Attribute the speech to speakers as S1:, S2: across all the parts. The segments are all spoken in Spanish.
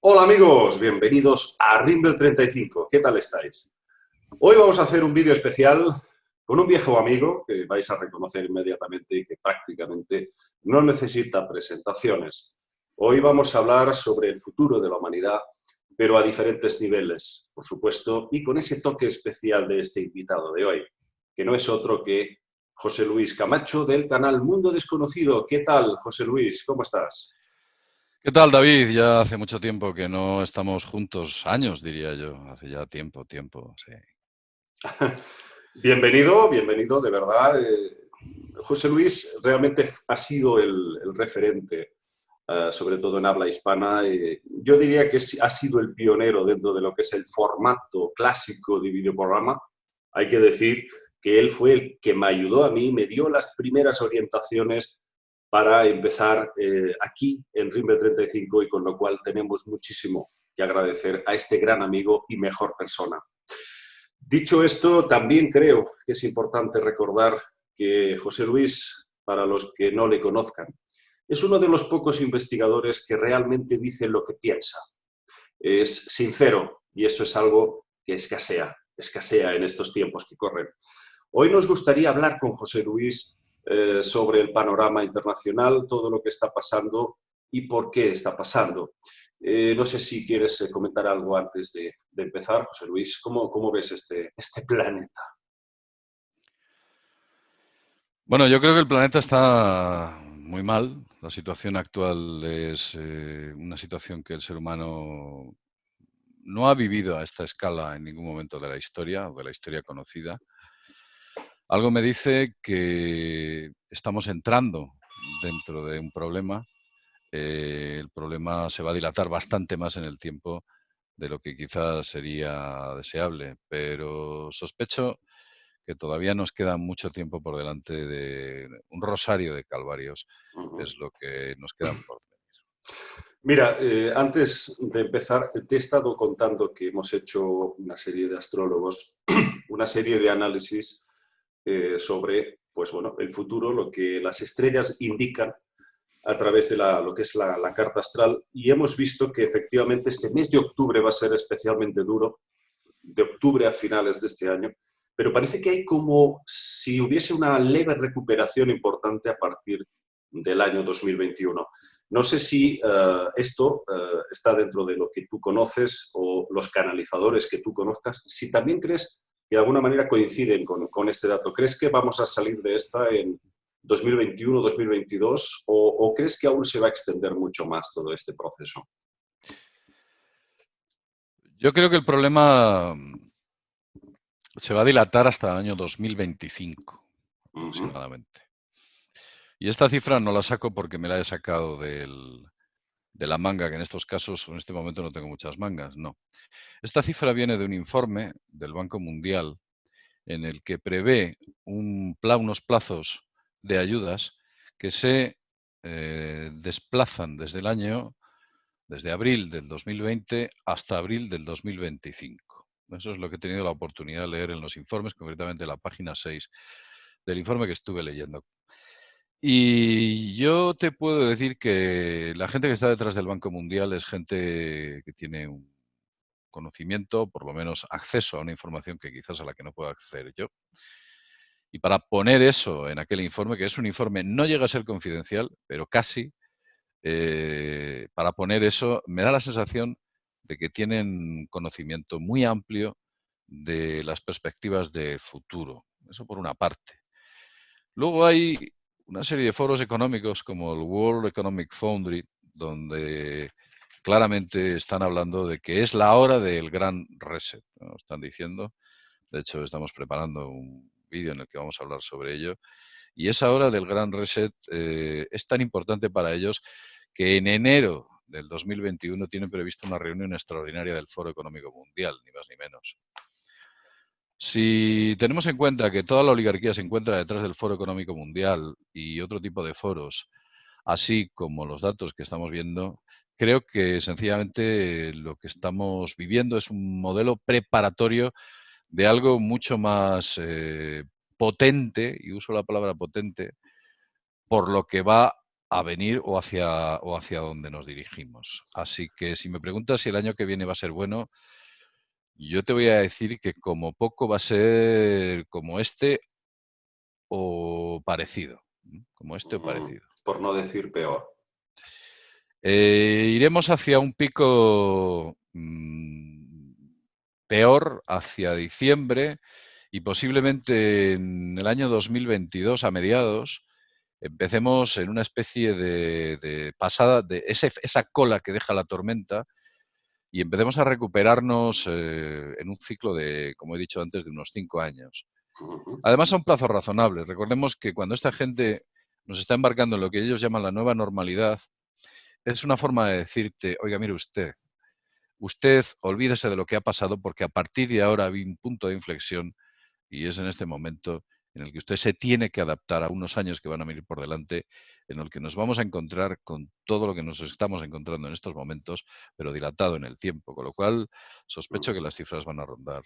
S1: Hola amigos, bienvenidos a Rimble 35. ¿Qué tal estáis? Hoy vamos a hacer un vídeo especial con un viejo amigo que vais a reconocer inmediatamente y que prácticamente no necesita presentaciones. Hoy vamos a hablar sobre el futuro de la humanidad, pero a diferentes niveles, por supuesto, y con ese toque especial de este invitado de hoy, que no es otro que José Luis Camacho del canal Mundo Desconocido. ¿Qué tal, José Luis? ¿Cómo estás?
S2: ¿Qué tal, David? Ya hace mucho tiempo que no estamos juntos, años diría yo, hace ya tiempo, sí.
S1: Bienvenido, bienvenido, de verdad. José Luis realmente ha sido el referente, sobre todo en habla hispana. Yo diría que ha sido el pionero dentro de lo que es el formato clásico de videoprograma. Hay que decir que él fue el que me ayudó a mí, me dio las primeras orientaciones para empezar aquí en Rimble 35 y con lo cual tenemos muchísimo que agradecer a este gran amigo y mejor persona. Dicho esto, también creo que es importante recordar que José Luis, para los que no le conozcan, es uno de los pocos investigadores que realmente dice lo que piensa. Es sincero y eso es algo que escasea en estos tiempos que corren. Hoy nos gustaría hablar con José Luis sobre el panorama internacional, todo lo que está pasando y por qué está pasando. No sé si quieres comentar algo antes de empezar, José Luis. ¿Cómo ves este planeta?
S2: Bueno, yo creo que el planeta está muy mal. La situación actual es una situación que el ser humano no ha vivido a esta escala en ningún momento de la historia o de la historia conocida. Algo me dice que estamos entrando dentro de un problema. El problema se va a dilatar bastante más en el tiempo de lo que quizás sería deseable, pero sospecho que todavía nos queda mucho tiempo por delante de un rosario de calvarios,
S1: Uh -huh.
S2: es lo que nos quedan por venir.
S1: Mira, antes de empezar, te he estado contando que hemos hecho una serie de astrólogos, una serie de análisis sobre, pues bueno, el futuro, lo que las estrellas indican a través de lo que es la carta astral, y hemos visto que efectivamente este mes de octubre va a ser especialmente duro, de octubre a finales de este año, pero parece que hay como si hubiese una leve recuperación importante a partir del año 2021. No sé si esto está dentro de lo que tú conoces o los canalizadores que tú conozcas, si también crees que de alguna manera coinciden con este dato. ¿Crees que vamos a salir de esta en 2021, 2022 o crees que aún se va a extender mucho más todo este proceso?
S2: Yo creo que el problema se va a dilatar hasta el año 2025
S1: Uh -huh.
S2: aproximadamente. Y esta cifra no la saco porque me la he sacado de la manga, que en estos casos, en este momento no tengo muchas mangas, no. Esta cifra viene de un informe del Banco Mundial en el que prevé unos plazos de ayudas que se desplazan desde abril del 2020 hasta abril del 2025. Eso es lo que he tenido la oportunidad de leer en los informes, concretamente la página 6 del informe que estuve leyendo. Y yo te puedo decir que la gente que está detrás del Banco Mundial es gente que tiene un conocimiento, por lo menos acceso a una información que quizás a la que no puedo acceder yo. Y para poner eso en aquel informe, que es un informe, no llega a ser confidencial, pero casi, para poner eso, me da la sensación de que tienen conocimiento muy amplio de las perspectivas de futuro. Eso por una parte. Luego hay una serie de foros económicos como el World Economic Foundry, donde claramente están hablando de que es la hora del gran reset, ¿no? Están diciendo, de hecho estamos preparando un vídeo en el que vamos a hablar sobre ello, y esa hora del gran reset es tan importante para ellos que en enero del 2021 tienen previsto una reunión extraordinaria del Foro Económico Mundial, ni más ni menos. Si tenemos en cuenta que toda la oligarquía se encuentra detrás del Foro Económico Mundial y otro tipo de foros, así como los datos que estamos viendo, creo que sencillamente lo que estamos viviendo es un modelo preparatorio de algo mucho más potente, y uso la palabra potente, por lo que va a venir o hacia donde nos dirigimos. Así que si me preguntas si el año que viene va a ser bueno, yo te voy a decir que como poco va a ser como este o parecido. Como este o parecido.
S1: Por no decir peor.
S2: Iremos hacia un pico peor hacia diciembre y posiblemente en el año 2022, a mediados, empecemos en una especie de pasada, de esa cola que deja la tormenta y empecemos a recuperarnos en un ciclo de, como he dicho antes, de unos 5 años. Además, son plazos razonables. Recordemos que cuando esta gente nos está embarcando en lo que ellos llaman la nueva normalidad, es una forma de decirte, oiga, mire usted olvídese de lo que ha pasado porque a partir de ahora hay un punto de inflexión y es en este momento en el que usted se tiene que adaptar a unos años que van a venir por delante, en el que nos vamos a encontrar con todo lo que nos estamos encontrando en estos momentos, pero dilatado en el tiempo, con lo cual sospecho que las cifras van a rondar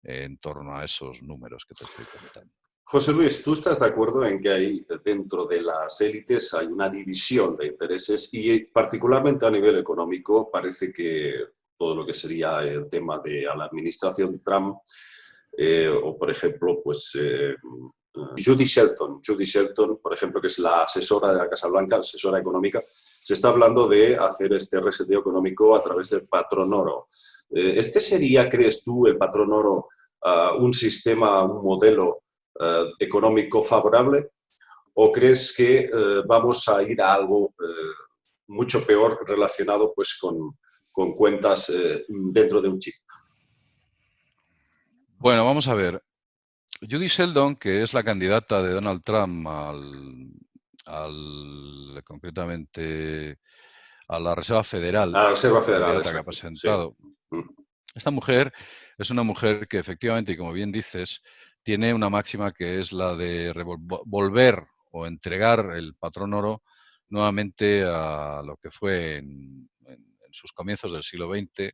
S2: en torno a esos números que te estoy contando.
S1: José Luis, ¿tú estás de acuerdo en que hay dentro de las élites hay una división de intereses y particularmente a nivel económico parece que todo lo que sería el tema de la administración Trump o por ejemplo pues Judy Shelton, por ejemplo, que es la asesora de la Casa Blanca, asesora económica, se está hablando de hacer este reseteo económico a través del patrón oro. ¿Este sería, crees tú, el patrón oro, un sistema, un modelo económico favorable? ¿O crees que vamos a ir a algo mucho peor relacionado pues, con cuentas dentro de un chip?
S2: Bueno, vamos a ver. Judy Sheldon, que es la candidata de Donald Trump concretamente a la Reserva Federal,
S1: A la Reserva
S2: la
S1: Federal,
S2: candidata que ha
S1: exacto. Sí.
S2: presentado, esta mujer es una mujer que efectivamente, y como bien dices, tiene una máxima que es la de volver o entregar el patrón oro nuevamente a lo que fue en sus comienzos del siglo XX,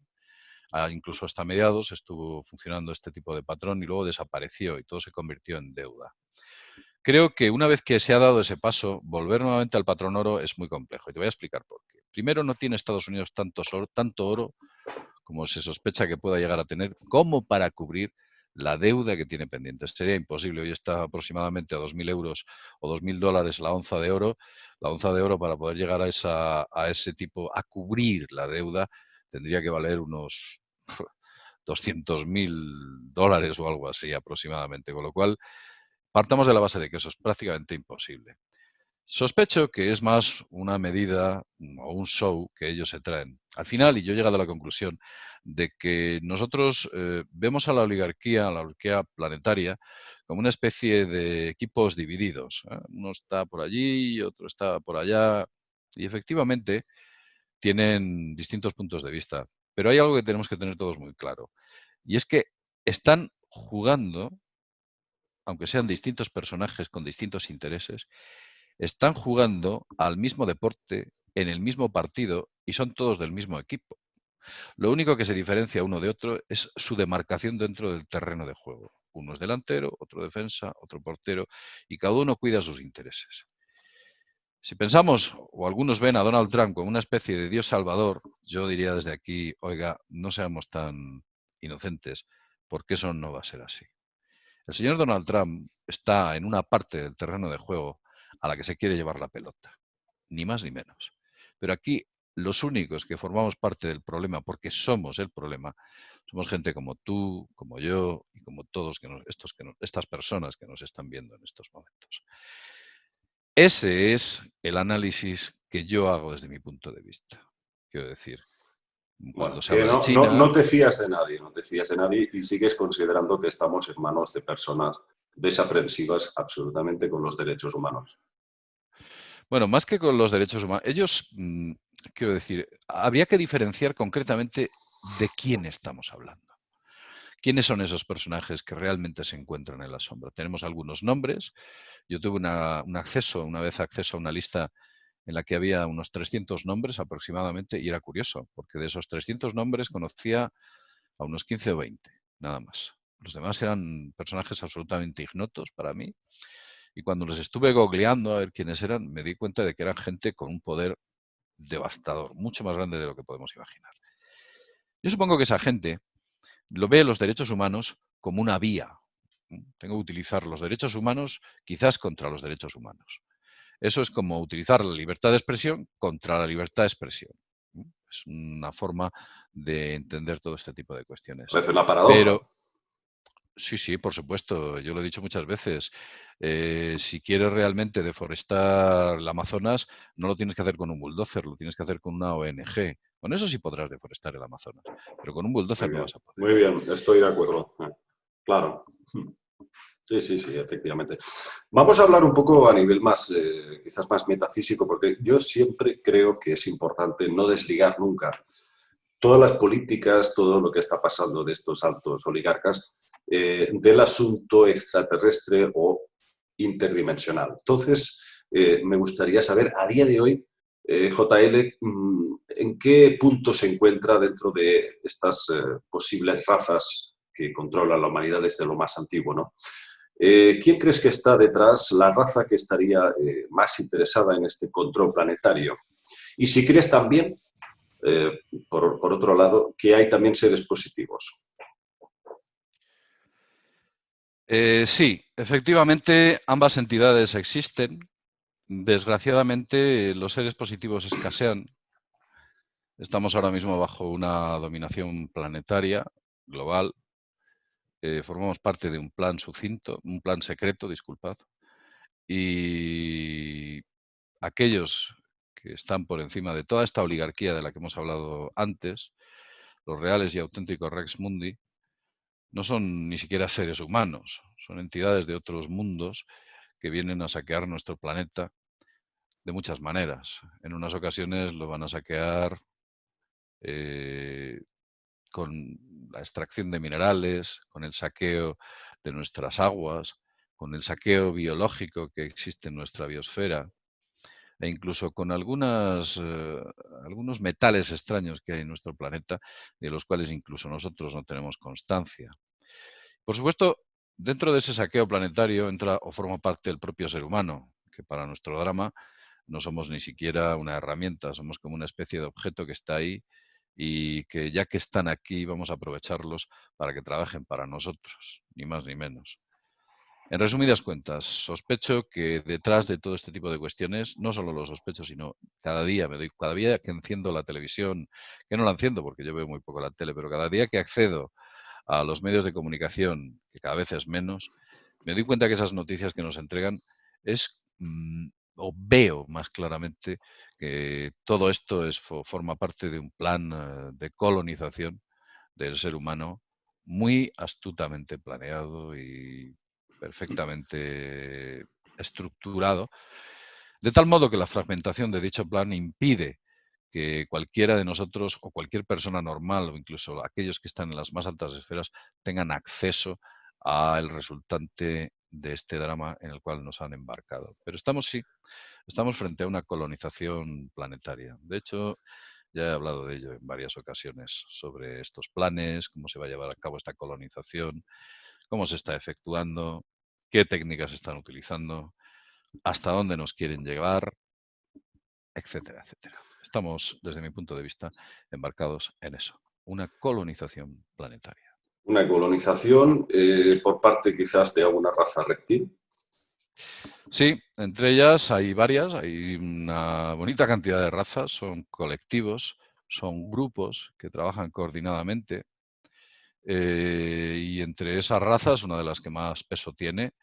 S2: incluso hasta mediados estuvo funcionando este tipo de patrón y luego desapareció y todo se convirtió en deuda. Creo que una vez que se ha dado ese paso, volver nuevamente al patrón oro es muy complejo y te voy a explicar por qué. Primero, no tiene Estados Unidos tanto oro como se sospecha que pueda llegar a tener, como para cubrir la deuda que tiene pendiente. Sería imposible. Hoy está aproximadamente a 2.000 euros o 2.000 dólares la onza de oro. La onza de oro, para poder llegar a ese tipo, a cubrir la deuda, tendría que valer unos 200.000 dólares o algo así aproximadamente. Con lo cual, partamos de la base de que eso es prácticamente imposible. Sospecho que es más una medida o un show que ellos se traen. Al final, y yo he llegado a la conclusión de que nosotros vemos a la oligarquía planetaria, como una especie de equipos divididos. Uno está por allí, otro está por allá, y efectivamente tienen distintos puntos de vista. Pero hay algo que tenemos que tener todos muy claro, y es que están jugando, aunque sean distintos personajes con distintos intereses, están jugando al mismo deporte, en el mismo partido y son todos del mismo equipo. Lo único que se diferencia uno de otro es su demarcación dentro del terreno de juego. Uno es delantero, otro defensa, otro portero y cada uno cuida sus intereses. Si pensamos, o algunos ven a Donald Trump como una especie de Dios salvador, yo diría desde aquí, oiga, no seamos tan inocentes, porque eso no va a ser así. El señor Donald Trump está en una parte del terreno de juego a la que se quiere llevar la pelota, ni más ni menos. Pero aquí los únicos que formamos parte del problema, porque somos el problema, somos gente como tú, como yo y como todos estas personas que nos están viendo en estos momentos. Ese es el análisis que yo hago desde mi punto de vista. Quiero decir, cuando
S1: Bueno,
S2: se
S1: que
S2: habla de
S1: no
S2: China,
S1: te fías de nadie, no te fías de nadie y sigues considerando que estamos en manos de personas desaprensivas absolutamente con los derechos humanos.
S2: bueno, más que con los derechos humanos, ellos, quiero decir, habría que diferenciar concretamente de quién estamos hablando. ¿Quiénes son esos personajes que realmente se encuentran en la sombra? Tenemos algunos nombres. Yo tuve una vez acceso a una lista en la que había unos 300 nombres aproximadamente y era curioso, porque de esos 300 nombres conocía a unos 15 o 20, nada más. Los demás eran personajes absolutamente ignotos para mí Y cuando les estuve googleando a ver quiénes eran, me di cuenta de que eran gente con un poder devastador, mucho más grande de lo que podemos imaginar. Yo supongo que esa gente lo ve los derechos humanos como una vía. Tengo que utilizar los derechos humanos quizás contra los derechos humanos. Eso es como utilizar la libertad de expresión contra la libertad de expresión. Es una forma de entender todo este tipo de cuestiones.
S1: Parece una paradoja.
S2: Pero sí, sí, por supuesto, yo lo he dicho muchas veces. Si quieres realmente deforestar el Amazonas, no lo tienes que hacer con un bulldozer, lo tienes que hacer con una ONG. Con eso sí podrás deforestar el Amazonas, pero con un bulldozer no vas a poder.
S1: Muy bien, estoy de acuerdo. Claro. Sí, sí, sí, efectivamente. Vamos a hablar un poco a nivel más, quizás más metafísico, porque yo siempre creo que es importante no desligar nunca todas las políticas, todo lo que está pasando de estos altos oligarcas, del asunto extraterrestre o interdimensional. Entonces, me gustaría saber, a día de hoy, JL, ¿en qué punto se encuentra dentro de estas posibles razas que controlan la humanidad desde lo más antiguo, ¿no? ¿Quién crees que está detrás, la raza que estaría más interesada en este control planetario? Y si crees también, por otro lado, que hay también seres positivos.
S2: Sí, efectivamente, ambas entidades existen. Desgraciadamente, los seres positivos escasean. Estamos ahora mismo bajo una dominación planetaria, global. Formamos parte de un plan sucinto, un plan secreto, disculpad. Y aquellos que están por encima de toda esta oligarquía de la que hemos hablado antes, los reales y auténticos Rex Mundi, no son ni siquiera seres humanos, son entidades de otros mundos que vienen a saquear nuestro planeta de muchas maneras. En unas ocasiones lo van a saquear con la extracción de minerales, con el saqueo de nuestras aguas, con el saqueo biológico que existe en nuestra biosfera, e incluso con algunos metales extraños que hay en nuestro planeta, de los cuales incluso nosotros no tenemos constancia. Por supuesto, dentro de ese saqueo planetario entra o forma parte el propio ser humano, que para nuestro drama no somos ni siquiera una herramienta, somos como una especie de objeto que está ahí y que ya que están aquí vamos a aprovecharlos para que trabajen para nosotros, ni más ni menos. En resumidas cuentas, sospecho que detrás de todo este tipo de cuestiones, no solo lo sospecho, sino cada día que enciendo la televisión, que no la enciendo porque yo veo muy poco la tele, pero cada día que accedo a los medios de comunicación, que cada vez es menos, me doy cuenta que esas noticias que nos entregan es, o veo más claramente que todo esto forma parte de un plan de colonización del ser humano muy astutamente planeado y perfectamente estructurado, de tal modo que la fragmentación de dicho plan impide que cualquiera de nosotros o cualquier persona normal o incluso aquellos que están en las más altas esferas tengan acceso al resultante de este drama en el cual nos han embarcado. Pero estamos frente a una colonización planetaria. De hecho, ya he hablado de ello en varias ocasiones, sobre estos planes, cómo se va a llevar a cabo esta colonización, cómo se está efectuando, qué técnicas están utilizando, hasta dónde nos quieren llevar, etcétera, etcétera. Estamos, desde mi punto de vista, embarcados en eso, una colonización planetaria.
S1: Una colonización por parte quizás de alguna raza reptil.
S2: Sí, entre ellas hay varias, hay una bonita cantidad de razas, son colectivos, son grupos que trabajan coordinadamente y entre esas razas, una de las que más peso tiene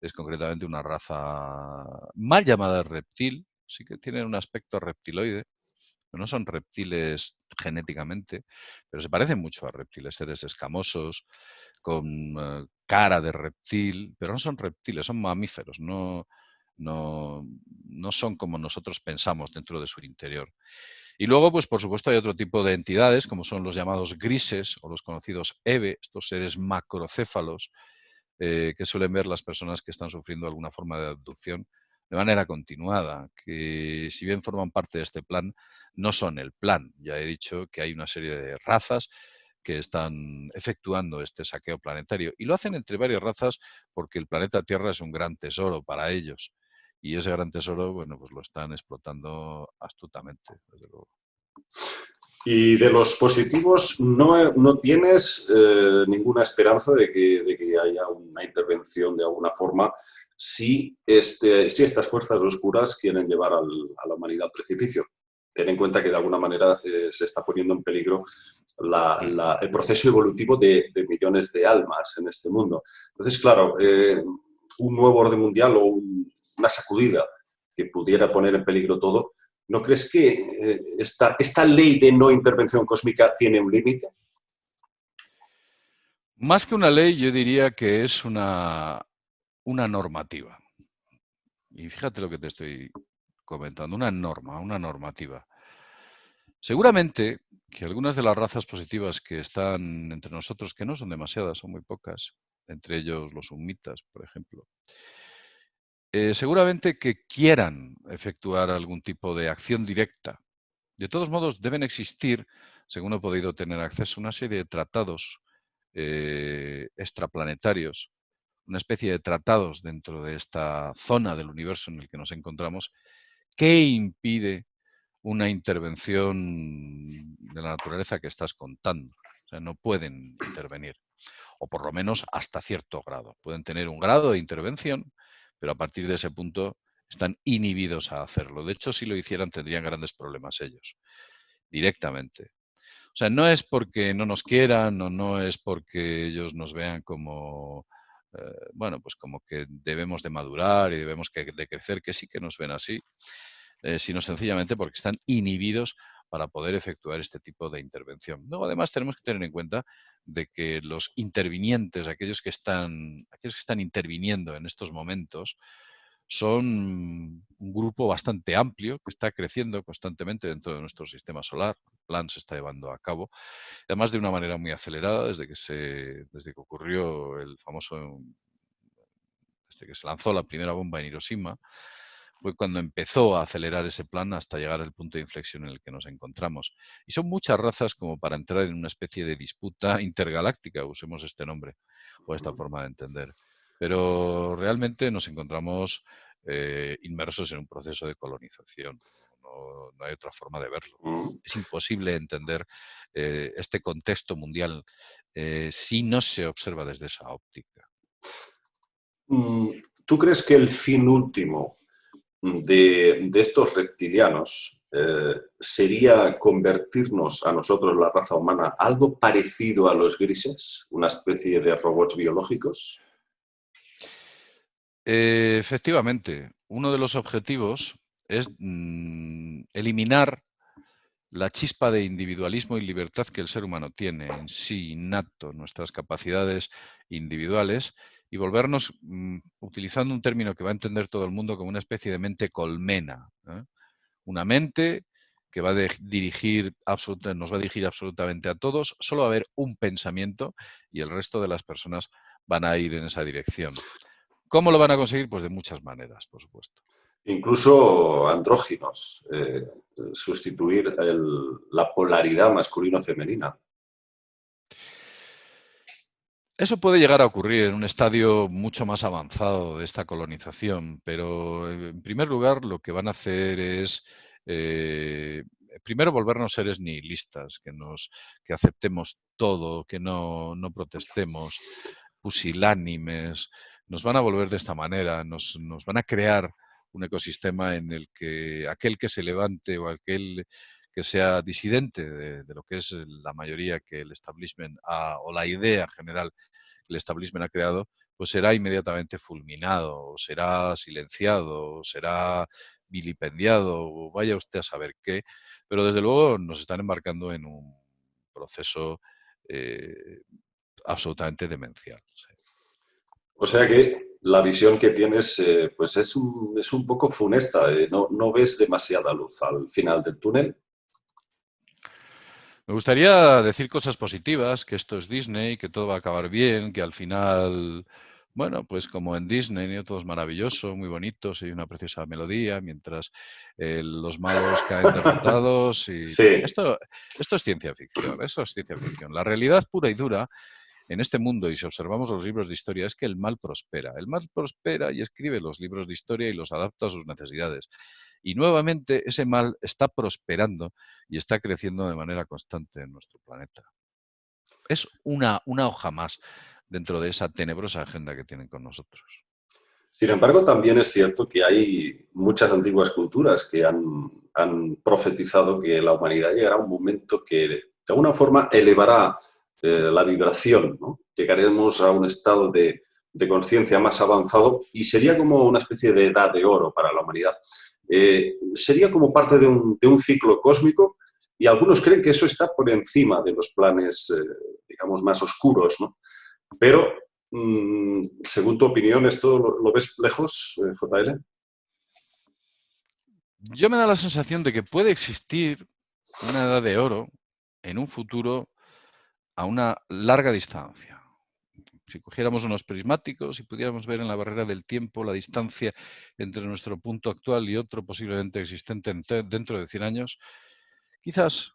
S2: es concretamente una raza mal llamada reptil, sí que tienen un aspecto reptiloide, pero no son reptiles genéticamente, pero se parecen mucho a reptiles, seres escamosos, con cara de reptil, pero no son reptiles, son mamíferos, no, no son como nosotros pensamos dentro de su interior. Y luego, pues por supuesto, hay otro tipo de entidades, como son los llamados grises o los conocidos EVE, estos seres macrocéfalos, que suelen ver las personas que están sufriendo alguna forma de abducción de manera continuada, que si bien forman parte de este plan, no son el plan. Ya he dicho que hay una serie de razas que están efectuando este saqueo planetario. Y lo hacen entre varias razas porque el planeta Tierra es un gran tesoro para ellos. Y ese gran tesoro, bueno, pues lo están explotando astutamente, desde luego.
S1: Y de los positivos, ¿no tienes ninguna esperanza de que haya una intervención de alguna forma si estas fuerzas oscuras quieren llevar a la humanidad al precipicio? Ten en cuenta que de alguna manera se está poniendo en peligro el proceso evolutivo de millones de almas en este mundo. Entonces, claro, un nuevo orden mundial o una sacudida que pudiera poner en peligro todo, ¿no crees que esta ley de no intervención cósmica tiene un límite?
S2: Más que una ley, yo diría que es una normativa. Y fíjate lo que te estoy comentando, una normativa. Seguramente que algunas de las razas positivas que están entre nosotros, que no son demasiadas, son muy pocas, entre ellos los humitas, por ejemplo, seguramente que quieran efectuar algún tipo de acción directa. De todos modos, deben existir, según he podido tener acceso, una serie de tratados extraplanetarios, una especie de tratados dentro de esta zona del universo en el que nos encontramos, que impide una intervención de la naturaleza que estás contando. O sea, no pueden intervenir, o por lo menos hasta cierto grado. Pueden tener un grado de intervención, pero a partir de ese punto están inhibidos a hacerlo. De hecho, si lo hicieran tendrían grandes problemas ellos, directamente. O sea, no es porque no nos quieran o no es porque ellos nos vean como, bueno, pues como que debemos de madurar y debemos de crecer, que sí que nos ven así, sino sencillamente porque están inhibidos para poder efectuar este tipo de intervención. Luego, además, tenemos que tener en cuenta de que los intervinientes, aquellos que están interviniendo en estos momentos, son un grupo bastante amplio que está creciendo constantemente dentro de nuestro sistema solar. El plan se está llevando a cabo, además de una manera muy acelerada desde que ocurrió desde que se lanzó la primera bomba en Hiroshima. Fue cuando empezó a acelerar ese plan hasta llegar al punto de inflexión en el que nos encontramos. Y son muchas razas como para entrar en una especie de disputa intergaláctica, usemos este nombre o esta forma de entender. Pero realmente nos encontramos inmersos en un proceso de colonización. No hay otra forma de verlo. Es imposible entender este contexto mundial si no se observa desde esa óptica.
S1: ¿Tú crees que el fin último de estos reptilianos sería convertirnos a nosotros, la raza humana, algo parecido a los grises, una especie de robots biológicos?
S2: Efectivamente, uno de los objetivos es eliminar la chispa de individualismo y libertad que el ser humano tiene en sí innato, nuestras capacidades individuales, y volvernos, utilizando un término que va a entender todo el mundo, como una especie de mente colmena. Una mente que nos va a dirigir absolutamente a todos, solo va a haber un pensamiento y el resto de las personas van a ir en esa dirección. ¿Cómo lo van a conseguir? Pues de muchas maneras, por supuesto.
S1: Incluso andróginos, sustituir la polaridad masculino-femenina.
S2: Eso puede llegar a ocurrir en un estadio mucho más avanzado de esta colonización, pero en primer lugar lo que van a hacer es primero volvernos seres nihilistas, que aceptemos todo, que no protestemos, pusilánimes. Nos van a volver de esta manera, nos van a crear un ecosistema en el que aquel que se levante o aquel que sea disidente de lo que es la mayoría que el establishment o la idea general que el establishment ha creado, pues será inmediatamente fulminado, o será silenciado, o será vilipendiado, o vaya usted a saber qué. Pero desde luego nos están embarcando en un proceso absolutamente demencial. Sí.
S1: O sea que la visión que tienes pues es un poco funesta, no ves demasiada luz al final del túnel.
S2: Me gustaría decir cosas positivas, que esto es Disney, que todo va a acabar bien, que al final Bueno, pues como en Disney, ¿no? Todo es maravilloso, muy bonitos y una preciosa melodía, mientras los malos caen derrotados. Y
S1: Sí,
S2: esto es ciencia ficción, eso es ciencia ficción. La realidad pura y dura en este mundo, y si observamos los libros de historia, es que el mal prospera. El mal prospera y escribe los libros de historia y los adapta a sus necesidades. Y nuevamente ese mal está prosperando y está creciendo de manera constante en nuestro planeta. Es una hoja más dentro de esa tenebrosa agenda que tienen con nosotros.
S1: sin embargo, también es cierto que hay muchas antiguas culturas que han profetizado que la humanidad llegará a un momento que de alguna forma elevará la vibración, ¿no? Llegaremos a un estado de conciencia más avanzado y sería como una especie de edad de oro para la humanidad. Sería como parte de un ciclo cósmico y algunos creen que eso está por encima de los planes, digamos, más oscuros, ¿no? Pero según tu opinión, ¿esto lo ves lejos, JL?
S2: Yo me da la sensación de que puede existir una edad de oro en un futuro a una larga distancia. Si cogiéramos unos prismáticos y pudiéramos ver en la barrera del tiempo la distancia entre nuestro punto actual y otro posiblemente existente dentro de 100 años, quizás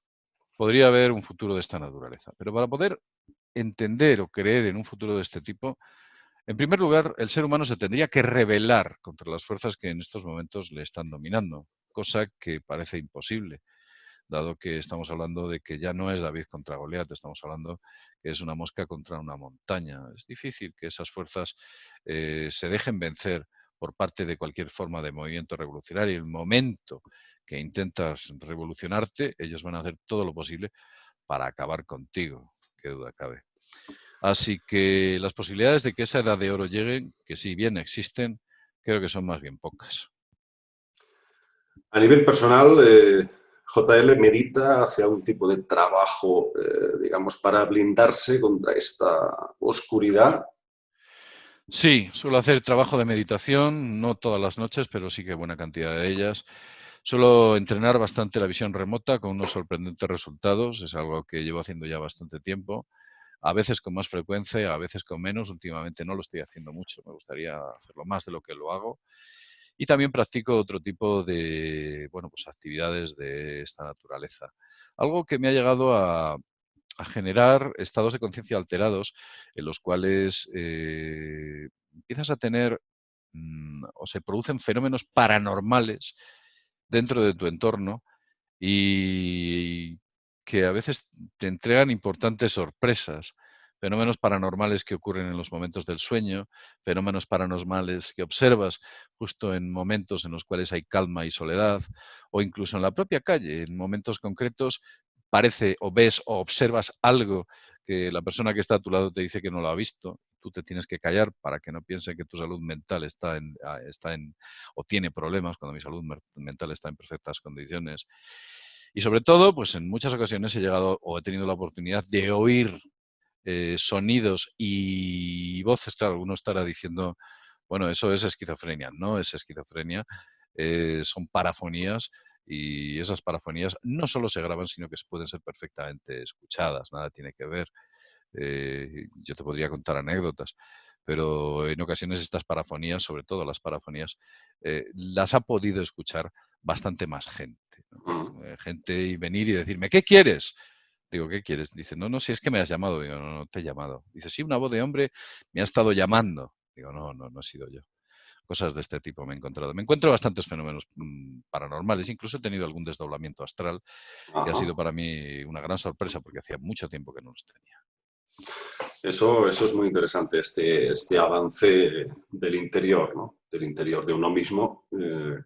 S2: podría haber un futuro de esta naturaleza. Pero para poder entender o creer en un futuro de este tipo, en primer lugar, el ser humano se tendría que rebelar contra las fuerzas que en estos momentos le están dominando, cosa que parece imposible, dado que estamos hablando de que ya no es David contra Goliat, estamos hablando que es una mosca contra una montaña. Es difícil que esas fuerzas se dejen vencer por parte de cualquier forma de movimiento revolucionario. El momento que intentas revolucionarte, ellos van a hacer todo lo posible para acabar contigo, qué duda cabe. Así que las posibilidades de que esa edad de oro lleguen, que si bien existen, creo que son más bien pocas.
S1: A nivel personal, JL medita hacia un tipo de trabajo, digamos, para blindarse contra esta oscuridad.
S2: Sí, suelo hacer trabajo de meditación, no todas las noches, pero sí que buena cantidad de ellas. Suelo entrenar bastante la visión remota con unos sorprendentes resultados, es algo que llevo haciendo ya bastante tiempo, a veces con más frecuencia, a veces con menos. Últimamente no lo estoy haciendo mucho, me gustaría hacerlo más de lo que lo hago. Y también practico otro tipo de, bueno, pues actividades de esta naturaleza. Algo que me ha llegado a generar estados de conciencia alterados en los cuales empiezas a tener o se producen fenómenos paranormales dentro de tu entorno y que a veces te entregan importantes sorpresas. Fenómenos paranormales que ocurren en los momentos del sueño, fenómenos paranormales que observas justo en momentos en los cuales hay calma y soledad, o incluso en la propia calle, en momentos concretos, parece o ves o observas algo que la persona que está a tu lado te dice que no lo ha visto. Tú te tienes que callar para que no piense que tu salud mental está en o tiene problemas, cuando mi salud mental está en perfectas condiciones. Y sobre todo, pues en muchas ocasiones he llegado o he tenido la oportunidad de oír sonidos y voces. Claro, alguno estará diciendo, bueno, eso es esquizofrenia. No es esquizofrenia, son parafonías y esas parafonías no solo se graban, sino que pueden ser perfectamente escuchadas. Nada tiene que ver. Yo te podría contar anécdotas, pero en ocasiones estas parafonías, sobre todo las parafonías, las ha podido escuchar bastante más gente, ¿no? Gente y venir y decirme, ¿qué quieres? Digo, ¿qué quieres? Dice, no, no, si es que me has llamado. Digo, no, no te he llamado. Dice, sí, una voz de hombre me ha estado llamando. Digo, no, no, no he sido yo. Cosas de este tipo me he encontrado. Me encuentro bastantes fenómenos paranormales. Incluso he tenido algún desdoblamiento astral que ha
S1: Ajá.
S2: sido para mí una gran sorpresa porque hacía mucho tiempo que no los tenía.
S1: Eso es muy interesante, este avance del interior, ¿no? Del interior de uno mismo,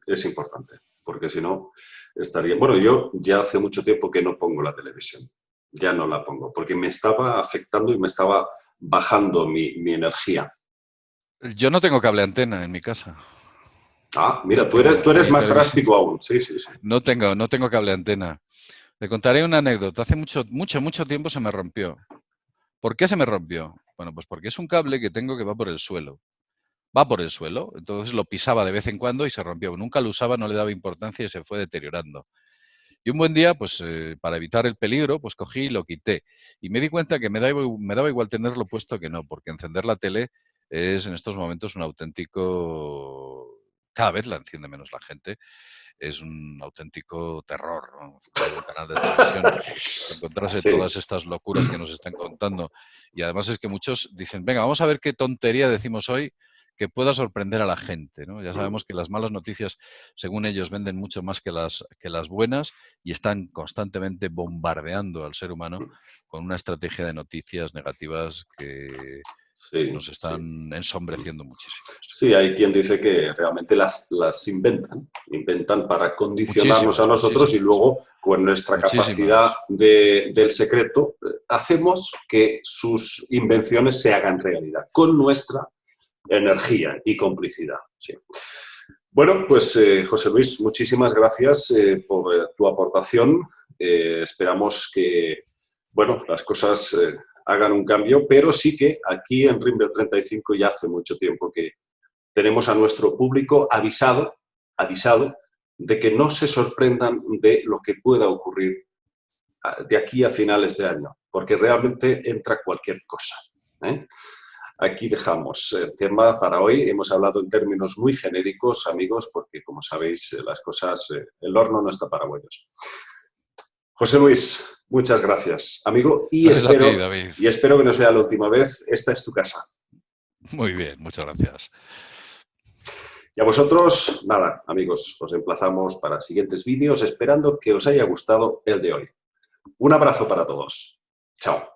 S1: es importante, porque si no estaría... Bueno, yo ya hace mucho tiempo que no pongo la televisión, ya no la pongo, porque me estaba afectando y me estaba bajando mi energía.
S2: Yo no tengo cable antena en mi casa.
S1: Ah,
S2: No
S1: mira,
S2: tengo
S1: tú eres
S2: mi
S1: más
S2: televisión.
S1: drástico aún, sí, sí, sí.
S2: No tengo cable antena. Te contaré una anécdota. Hace mucho, mucho, mucho tiempo se me rompió. ¿Por qué se me rompió? Bueno, pues porque es un cable que tengo que va por el suelo. Va por el suelo, entonces lo pisaba de vez en cuando y se rompió. Nunca lo usaba, no le daba importancia y se fue deteriorando. Y un buen día, pues para evitar el peligro, pues cogí y lo quité. Y me di cuenta que me daba igual tenerlo puesto que no, porque encender la tele es en estos momentos un auténtico... Cada vez la enciende menos la gente. Es un auténtico terror, ¿no? Ver un canal de televisión, encontrarse
S1: Sí.
S2: todas estas locuras que nos están contando. Y además es que muchos dicen, venga, vamos a ver qué tontería decimos hoy que pueda sorprender a la gente, ¿no? Ya sabemos que las malas noticias, según ellos, venden mucho más que las buenas y están constantemente bombardeando al ser humano con una estrategia de noticias negativas que
S1: Sí,
S2: nos
S1: sí.
S2: están ensombreciendo muchísimo.
S1: Sí, hay quien dice que realmente las inventan para condicionarnos a
S2: Muchísimas,
S1: nosotros y
S2: muchísimas,
S1: luego con nuestra capacidad
S2: muchísimas.
S1: del secreto hacemos que sus invenciones se hagan realidad con nuestra energía y complicidad. Sí. Bueno, pues José Luis, muchísimas gracias por tu aportación. Esperamos que, bueno, las cosas hagan un cambio, pero sí que aquí en Rimble 35 ya hace mucho tiempo que tenemos a nuestro público avisado de que no se sorprendan de lo que pueda ocurrir de aquí a finales de año, porque realmente entra cualquier cosa, ¿eh? Aquí dejamos el tema para hoy. Hemos hablado en términos muy genéricos, amigos, porque como sabéis, las cosas, el horno no está para bollos. José Luis, muchas gracias, amigo,
S2: Gracias a ti, David.
S1: y espero que no sea la última vez. Esta es tu casa.
S2: Muy bien, muchas gracias.
S1: Y a vosotros, nada, amigos, os emplazamos para siguientes vídeos, esperando que os haya gustado el de hoy. Un abrazo para todos. Chao.